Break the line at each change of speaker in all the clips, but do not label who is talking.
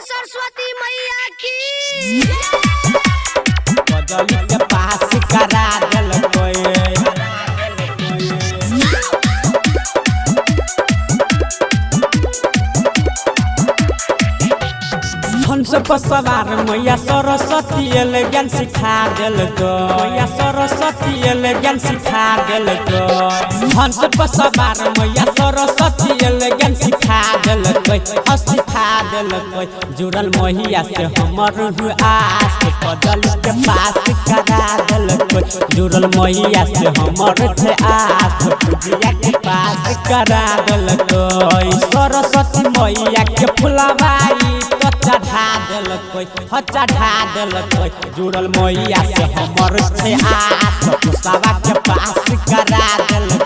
सरस्वती मैया की
कजली के पास करा दिल कोई हंस पर सवार मैया सरस्वती ज्ञान सिखा दिल मैया सरस्वती ज्ञान सिखा दिल हंस पर सवार मैया सरस्वती ज्ञान सिखा दिल सिखा दिल जुड़ल मैया से हमर आस कजली के पास करा दिल जुड़ल मैया से हमर आस पूजिया के पास करा दिल सरस्वती मैया के फुलवाई चढ़ा दिल चढ़ा दिल जुड़ल मैया से हमर आस पुसावा के पास करा दिल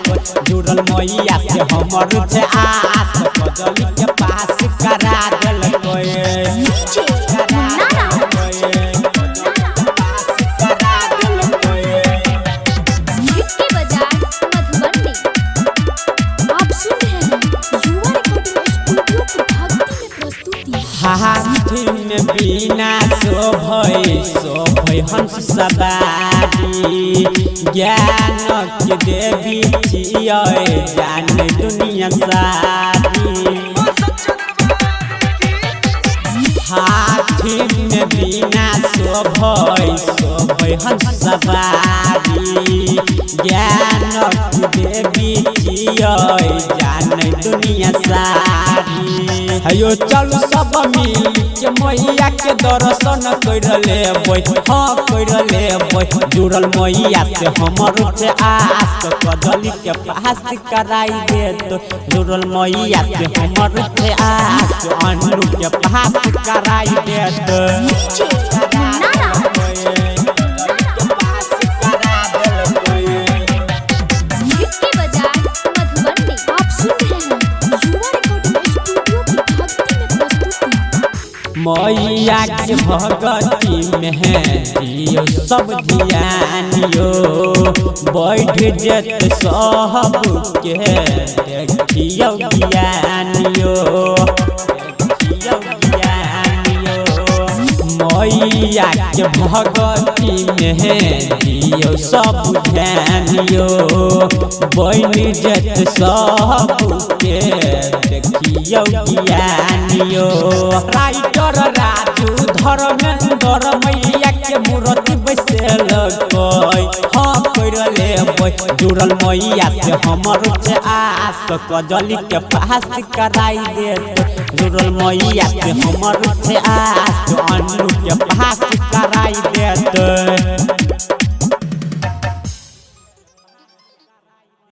जुड़ल मैया से हमर आस कजली के पास करा दिल हाथी में बिना शोभै हंस सवारी ज्ञान के देवी छियै जान दुनिया सारी हाथी में बिना शोभै हंस सवारी ज्ञान के देवी छियै जान दुनिया सारी हेयो चलू सब मिल के मैया के दर्शन कर लेबै हाँ कर लेबै जुड़ल मैया से हमर आस कजली के पास कराई देत जुड़ल मैया से हमर आस अनु के पास कराई देत मैया के भगती में दियो सब ध्यानियो बैठ जत सब के देखियो ज्ञानियो मैया के भगती में दियो सब ध्यानियो बैठ जत सब के देखियो ज्ञानियो राइटर राजू धर्मेंद्र मैया के मूर्ति बैसल हाँ कर लेबै जुड़ल मैया से हमर आस कजली के पास कराई देत जुड़ल मैया से हमर आस अनु के पास